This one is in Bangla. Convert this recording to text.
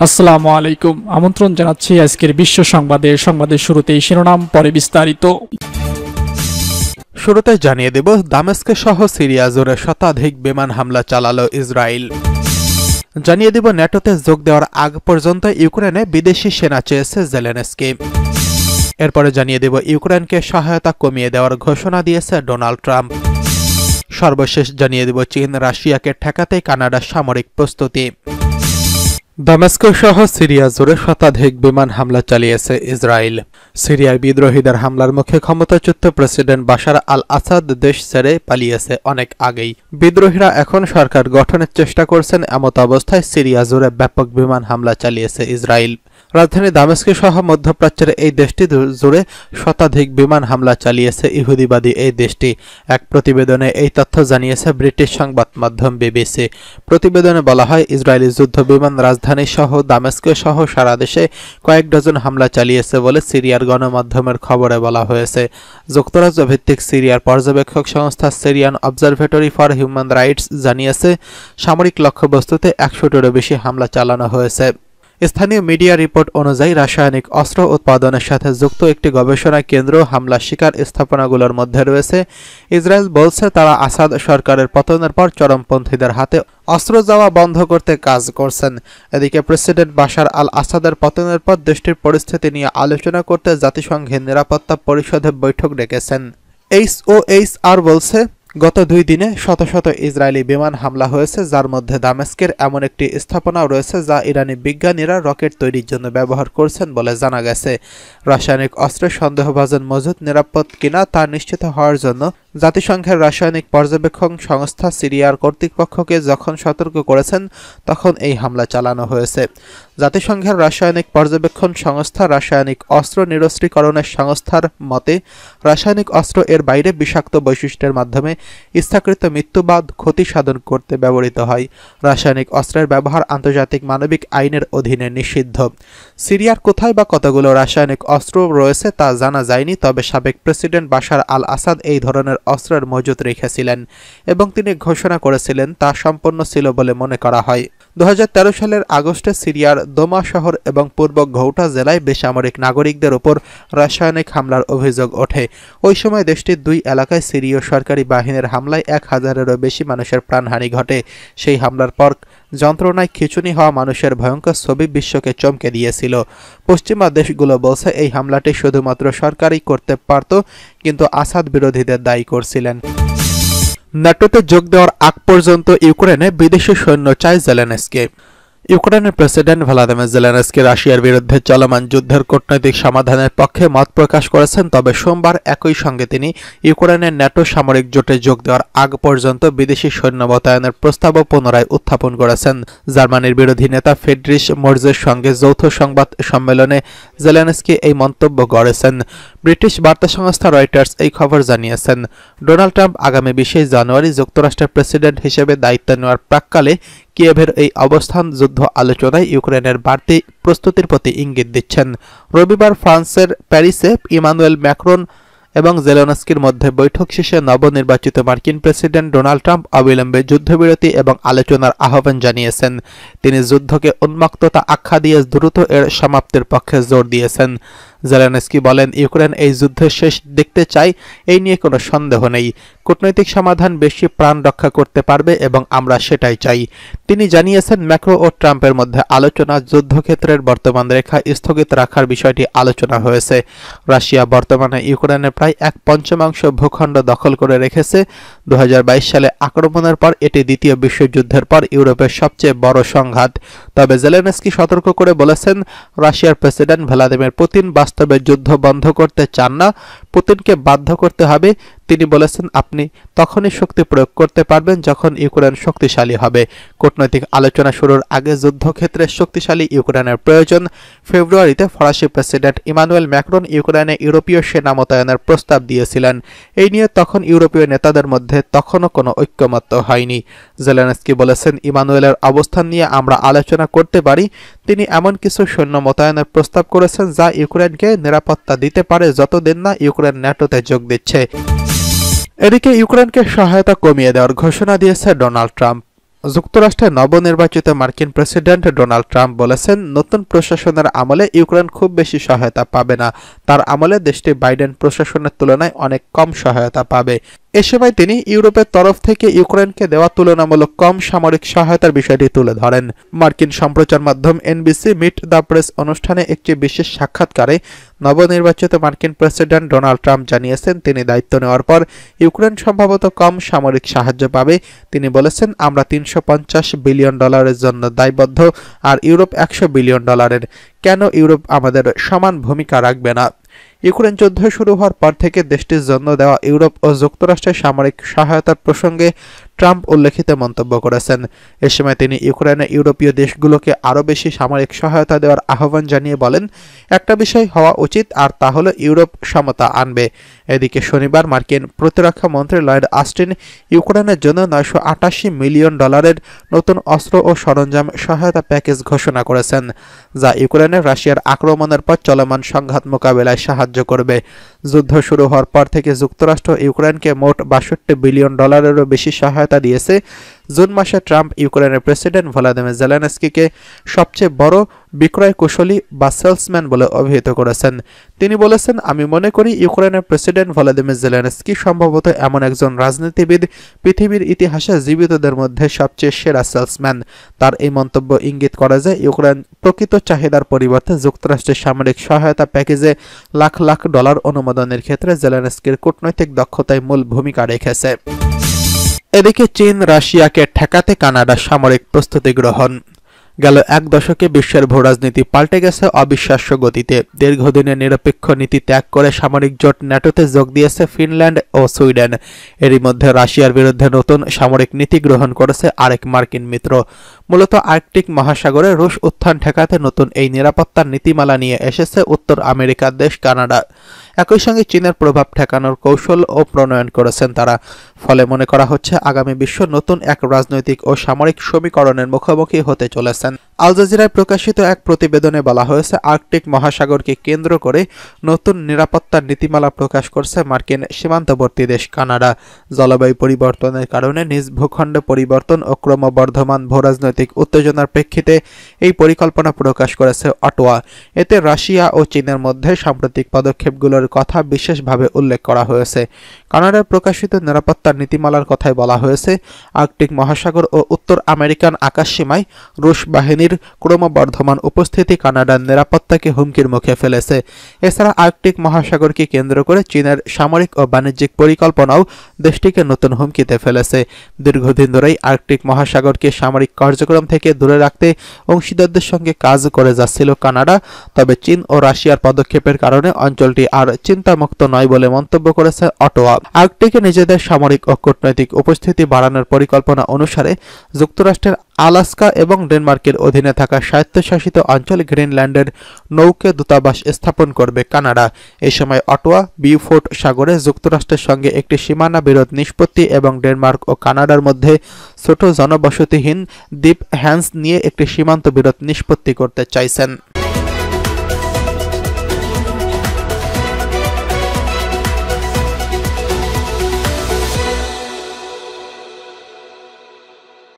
আসসালামু আলাইকুম। আমন্ত্রণ জানাচ্ছি আজকের বিশ্ব সংবাদের শুরুতেই শিরোনাম, পরে বিস্তারিত। শুরুতে জানিয়ে দেব, দামেস্ক সহ সিরিয়া জুড়ে শতাধিক বিমান হামলা চালালো ইসরায়েল। জানিয়ে দেব, ন্যাটোতে যোগ দেওয়ার আগ পর্যন্ত ইউক্রেনে বিদেশি সেনা চেয়েছে জেলেনস্কি। এরপরে জানিয়ে দেব, ইউক্রেনকে সহায়তা কমিয়ে দেওয়ার ঘোষণা দিয়েছে ডোনাল্ড ট্রাম্প। সর্বশেষ জানিয়ে দেব, চীন রাশিয়াকে ঠেকাতে কানাডার সামরিক প্রস্তুতি। দামেস্ক সহ সিরিয়া জুড়ে শতাধিক বিমান হামলা চালিয়েছে ইসরায়েল। সিরিয়ায় বিদ্রোহীদের হামলার মুখে ক্ষমতাচ্যুত প্রেসিডেন্ট বাশার আল আসাদ দেশ ছেড়ে পালিয়েছে অনেক আগেই। বিদ্রোহীরা এখন সরকার গঠনের চেষ্টা করছেন, এমত অবস্থায় সিরিয়া জুড়ে ব্যাপক বিমান হামলা চালিয়েছে ইসরায়েল। রাজধানী দামেস্ক সহ মধ্যপ্রাচ্যের এই দেশটি জুড়ে শতাধিক বিমান হামলা চালিয়েছে ইহুদিবাদী এই দেশটি। এক প্রতিবেদনে এই তথ্য জানিয়েছে ব্রিটিশ সংবাদ মাধ্যম বিবিসি। প্রতিবেদনে বলা হয়, ইসরায়েলি যুদ্ধ বিমান রাজধানী সহ দামেস্ক সহ সারা দেশে কয়েক ডজন হামলা চালিয়েছে বলে সিরিয়ার গণমাধ্যমের খবরে বলা হয়েছে। যুক্তরাজ্য ভিত্তিক সিরিয়ার পর্যবেক্ষক সংস্থা Syrian observatory for human rights জানিয়েছে, সামরিক লক্ষ্যবস্তুতে ১০০টিরও বেশি হামলা চালানো হয়েছে। স্থানীয় মিডিয়া রিপোর্ট অনুযায়ী রাসায়নিক অস্ত্র উৎপাদনের সাথে যুক্ত একটি গবেষণা কেন্দ্র হামলা শিকার স্থাপনাগুলোর মধ্যে রয়েছে। ইসরায়েল বলছে, তারা আসাদ সরকারের পতনের পর চরমপন্থীদের হাতে অস্ত্র যাওয়া বন্ধ করতে কাজ করছেন। এদিকে প্রেসিডেন্ট বাশার আল আসাদের পতনের পর দেশটির পরিস্থিতি নিয়ে আলোচনা করতে জাতিসংঘের নিরাপত্তা পরিষদে বৈঠক ডেকেছেন। এইচওএইচআর বলছে, গত ২ দিনে শত শত ইসরায়েলি বিমান হামলা হয়েছে, যার মধ্যে দামেস্কের এমন একটি স্থাপনাও রয়েছে যা ইরানি বিজ্ঞানীরা রকেট তৈরির জন্য ব্যবহার করছেন বলে জানা গেছে। রাসায়নিক অস্ত্রের সন্দেহভাজন মজুত নিরাপদ কিনা তা নিশ্চিত হওয়ার জন্য জাতিসংঘের রাসায়নিক পর্যবেক্ষণ সংস্থা সিরিয়ার কর্তৃপক্ষকে যখন সতর্ক করেছেন, তখন এই হামলা চালানো হয়েছে। জাতিসংঘের রাসায়নিক পর্যবেক্ষণ সংস্থা রাসায়নিক অস্ত্র নিরস্ত্রীকরণের সংস্থার মতে, রাসায়নিক অস্ত্র এর বাইরে বিষাক্ত বৈশিষ্ট্যের মাধ্যমে ইচ্ছাকৃত মৃত্যু বা ক্ষতি সাধন করতে ব্যবহৃত হয়। রাসায়নিক অস্ত্রের ব্যবহার আন্তর্জাতিক মানবিক আইনের অধীনে নিষিদ্ধ। সিরিয়ার কোথায় বা কতগুলো রাসায়নিক অস্ত্র রয়েছে তা জানা যায়নি, তবে সাবেক প্রেসিডেন্ট বাশার আল আসাদ এই ধরনের অস্ত্রের মজুত রেখেছিলেন এবং তিনি ঘোষণা করেছিলেন তা সম্পন্ন ছিল বলে মনে করা হয়। ২০১৩ সালের আগস্টে সিরিয়ার দোমা শহর এবং পূর্ব ঘৌটা জেলায় বেসামরিক নাগরিকদের উপর রাসায়নিক হামলার অভিযোগ ওঠে। ওই সময় দেশটির ২ এলাকায় সিরীয় সরকারি বাহিনীর হামলায় ১,০০০-এরও বেশি মানুষের প্রাণহানি ঘটে। সেই হামলার পর যন্ত্রণায় খিঁচুনি হওয়া মানুষের ভয়ঙ্কর ছবি বিশ্বকে চমকে দিয়েছিল। পশ্চিমা দেশগুলো বলছে, এই হামলাটি শুধুমাত্র সরকারই করতে পারত, কিন্তু আসাদ বিরোধীদের দায়ী করছিলেন। ন্যাটোতে যোগ দেওয়ার আগ পর্যন্ত ইউক্রেনে বিদেশি সৈন্য চায় জেলেনস্কি। ইউক্রেনের প্রেসিডেন্ট ভ্লাদিমির জেলেনস্কি রাশিয়ার বিরুদ্ধে চলমান যুদ্ধের কূটনৈতিক সমাধানের পক্ষে মত প্রকাশ করেছেন, তবে সোমবার একই সঙ্গে তিনি ইউক্রেনের ন্যাটো সামরিক জোটে যোগ দেওয়ার আগ পর্যন্ত বিদেশি সৈন্য মোতায়েনের প্রস্তাবও পুনরায় উত্থাপন করেছেন। জার্মানির বিরোধী নেতা ফ্রিডরিশ মের্জের সঙ্গে যৌথ সংবাদ সম্মেলনে জেলেনস্কি এই মন্তব্য করেছেন। ব্রিটিশ বার্তা সংস্থা রয়টার্স এই খবর জানিয়েছেন। ডোনাল্ড ট্রাম্প আগামী ২০ জানুয়ারি যুক্তরাষ্ট্রের প্রেসিডেন্ট হিসেবে দায়িত্ব নেওয়ার প্রাক্কালে কিয়েভের এই অবস্থান যুদ্ধ আলোচনায় ইউক্রেনের বাড়তি প্রস্তুতির প্রতি ইঙ্গিত দিচ্ছেন। রবিবার ফ্রান্সের প্যারিসে ইমানুয়েল ম্যাক্রন এবং জেলেনস্কির মধ্যে বৈঠক শেষে নবনির্বাচিত মার্কিন প্রেসিডেন্ট ডোনাল্ড ট্রাম্প অবিলম্বে যুদ্ধবিরতি এবং আলোচনার আহ্বান জানিয়েছেন। তিনি যুদ্ধকে উন্মুক্ততা আখ্যা দিয়ে দ্রুত এর সমাপ্তির পক্ষে জোর দিয়েছেন। জেলেনস্কি বলেন, ইউক্রেন এই যুদ্ধের শেষ দেখতে চায়, এই নিয়ে কোনো সন্দেহ নেই। কূটনৈতিক সমাধান বেশি প্রাণ রক্ষা করতে পারবে এবং আমরা সেটাই চাই। তিনি জানিয়েছেন, ম্যাক্রো ও ট্রাম্পের মধ্যে আলোচনা যুদ্ধক্ষেত্রের বর্তমান রেখা স্থগিত রাখার বিষয়টি আলোচনা হয়েছে। রাশিয়া বর্তমানে ইউক্রেনের প্রায় 1/5 ভূখণ্ড দখল করে রেখেছে। ২০২২ সালে আক্রমণের পর এটি দ্বিতীয় বিশ্বযুদ্ধের পর ইউরোপের সবচেয়ে বড় সংঘাত। তবে জেলেনস্কি সতর্ক করে বলেছেন, রাশিয়ার প্রেসিডেন্ট ভ্লাদিমির পুতিন বাস্তবে যুদ্ধ বন্ধ করতে চান না, পুতিনকে বাধ্য করতে হবে। তিনি বলেছেন, আপনি তখনই শক্তি প্রয়োগ করতে পারবেন যখন ইউক্রেন শক্তিশালী হবে। কূটনৈতিক আলোচনা শুরুর আগে যুদ্ধক্ষেত্রে শক্তিশালী ইউক্রেনের প্রয়োজন। ফেব্রুয়ারিতে ফরাসি প্রেসিডেন্ট ইমানুয়েল ম্যাক্রন ইউক্রেনে ইউরোপীয় সেনা মোতায়েনের প্রস্তাব দিয়েছিলেন। এই নিয়ে তখন ইউরোপীয় নেতাদের মধ্যে তখনও কোনো ঐক্যমত্য হয়নি। জেলেনস্কি বলেছেন, ইমানুয়েলের অবস্থান নিয়ে আমরা আলোচনা করতে পারি। তিনি এমন কিছু সৈন্য মোতায়েনের প্রস্তাব করেছেন যা ইউক্রেনকে নিরাপত্তা দিতে পারে যতদিন না ইউক্রেন ন্যাটোতে যোগ দিচ্ছে। এদিকে ইউক্রেনকে সহায়তা কমিয়ে দেওয়ার ঘোষণা দিয়েছে ডোনাল্ড ট্রাম্প। যুক্তরাষ্ট্রের নবনির্বাচিত মার্কিন প্রেসিডেন্ট ডোনাল্ড ট্রাম্প বলেছেন, নতুন প্রশাসনের আমলে ইউক্রেন খুব বেশি সহায়তা পাবে না। তার আমলে দেশটি বাইডেন প্রশাসনের তুলনায় অনেক কম সহায়তা পাবে। এ সময় তিনি ইউরোপের তরফ থেকে ইউক্রেনকে দেওয়া তুলনামূলক কম সামরিক সহায়তার বিষয়টি তুলে ধরেন। মার্কিন সম্প্রচার মাধ্যম এনবিসি মিট দ্য প্রেস অনুষ্ঠানে একটি বিশেষ সাক্ষাৎকারে নবনির্বাচিত মার্কিন প্রেসিডেন্ট ডোনাল্ড ট্রাম্প জানিয়েছেন, তিনি দায়িত্ব নেওয়ার পর ইউক্রেন সম্ভবত কম সামরিক সাহায্য পাবে। তিনি বলেছেন, আমরা $350 বিলিয়ন জন্য দায়বদ্ধ, আর ইউরোপ $100 বিলিয়ন। কেন ইউরোপ আমাদের সমান ভূমিকা রাখবে না? ইউক্রেন যুদ্ধ শুরু হওয়ার পর থেকে দেশটির জন্য দেওয়া ইউরোপ ও যুক্তরাষ্ট্রের সামরিক সহায়তার প্রসঙ্গে ট্রাম্প উল্লেখিত মন্তব্য করেছেন। এ সময় তিনি ইউক্রেনে ইউরোপীয় দেশগুলোকে আরও বেশি সামরিক সহায়তা দেওয়ার আহ্বান জানিয়ে বলেন, একটা বিষয় হওয়া উচিত, আর তা হলো ইউরোপ সমতা আনবে। এদিকে শনিবার মার্কিন প্রতিরক্ষা মন্ত্রী লয়েড অস্টিন ইউক্রেনের জন্য $988 মিলিয়ন নতুন অস্ত্র ও সরঞ্জাম সহায়তা প্যাকেজ ঘোষণা করেছেন, যা ইউক্রেনের রাশিয়ার আক্রমণের পর চলমান সংঘাত মোকাবেলায় সাহায্য করবে। যুদ্ধ শুরু হওয়ার পর থেকে যুক্তরাষ্ট্র ইউক্রেনকে মোট $62 বিলিয়ন বেশি সহায়তা দিয়েছে। জুন মাসে ট্রাম্প ইউক্রেনের প্রেসিডেন্ট ভলোদিমির জেলেনস্কিকে সবচেয়ে বড় বিক্রয় কুশলী বা সেলসম্যান বলে অভিহিত করেছেন। তিনি বলেছেন, আমি মনে করি ইউক্রেনের প্রেসিডেন্ট ভলোদিমির জেলেনস্কি সম্ভবত এমন একজন রাজনীতিবিদ পৃথিবীর ইতিহাসে জীবিতদের মধ্যে সবচেয়ে সেরা সেলসম্যান। তার এই মন্তব্য ইঙ্গিত করে যে ইউক্রেন প্রকৃত চাহিদার পরিবর্তে যুক্তরাষ্ট্রের সামরিক সহায়তা প্যাকেজে লাখ লাখ ডলার অনুমোদনের ক্ষেত্রে জেলেনস্কির কূটনৈতিক দক্ষতায় মূল ভূমিকা রেখেছে। এদিকে চীন রাশিয়াকে ঠেকাতে কানাডার সামরিক প্রস্তুতি গ্রহণ। গেল এক দশকে বিশ্বের ভূরাজনীতি পাল্টে গেছে অবিশ্বাস্য গতিতে। দীর্ঘদিনের নিরপেক্ষ নীতি ত্যাগ করে সামরিক জোট ন্যাটোতে যোগ দিয়েছে ফিনল্যান্ড ও সুইডেন। এরই মধ্যে রাশিয়ার বিরুদ্ধে নতুন সামরিক নীতি গ্রহণ করেছে আরেক মার্কিন মিত্র। মূলত আর্কটিক মহাসাগরে রুশ উত্থান ঠেকাতে নতুন এই নিরাপত্তার নীতিমালা নিয়ে এসেছে উত্তর আমেরিকার দেশ কানাডা। একই সঙ্গে চীনের প্রভাব ঠেকানোর কৌশল ও প্রণয়ন করেছেন তারা। ফলে মনে করা হচ্ছে আগামী বিশ্ব নতুন এক রাজনৈতিক ও সামরিক সমীকরণের মুখোমুখি হতে চলেছেন। আল জাজিরায় প্রকাশিত এক প্রতিবেদনে বলা হয়েছে, আর্কটিক মহাসাগরকে কেন্দ্র করে নতুন নিরাপত্তার নীতিমালা প্রকাশ করছে মার্কিন সীমান্তবর্তী দেশ কানাডা। জলবায়ু পরিবর্তনের কারণে নিজ ভূখণ্ডে পরিবর্তন ও ক্রমবর্ধমান ভূরাজনৈতিক উত্তেজনার প্রেক্ষিতে এই পরিকল্পনা প্রকাশ করেছে অটোয়া। এতে রাশিয়া ও চীনের মধ্যে সাম্প্রতিক পদক্ষেপগুলোর কথা বিশেষভাবে উল্লেখ করা হয়েছে। কানাডার প্রকাশিত নিরাপত্তার নীতিমালার কথায় বলা হয়েছে, আর্কটিক মহাসাগর ও উত্তর আমেরিকান আকাশসীমায় রুশ বাহিনীর ক্রমবর্ধমান উপস্থিতি কানাডার নিরাপত্তাকে হুমকির মুখে ফেলেছে। এছাড়া আর্কটিক মহাসাগরকে কেন্দ্র করে চীনের সামরিক ও বাণিজ্যিক পরিকল্পনাও দেশটিকে নতুন হুমকিতে ফেলেছে। দীর্ঘদিন ধরেই আর্কটিক মহাসাগরকে সামরিক কার্যক্রম থেকে দূরে রাখতে অংশীদারদের সঙ্গে কাজ করে যাচ্ছিল কানাডা। তবে চীন ও রাশিয়ার পদক্ষেপের কারণে অঞ্চলটি আর চিন্তামুক্ত নয় বলে মন্তব্য করেছে অটোয়া। আর্কটিকে নিজেদের সামরিক ও কূটনৈতিক উপস্থিতি বাড়ানোর পরিকল্পনা অনুসারে যুক্তরাষ্ট্রের আলাস্কা এবং ডেনমার্কের অধীনে থাকা স্বায়ত্তশাসিত অঞ্চল গ্রিনল্যান্ডের নৌকা দূতাবাস স্থাপন করবে কানাডা। এই সময় অটোয়া বিউফোর্ট সাগরে যুক্তরাষ্ট্রের সঙ্গে একটি সীমানা বিরোধ নিষ্পত্তি এবং ডেনমার্ক ও কানাডার মধ্যে ছোট জনবসতিহীন দ্বীপ হ্যান্স নিয়ে একটি সীমান্ত বিরোধ নিষ্পত্তি করতে চাইছেন।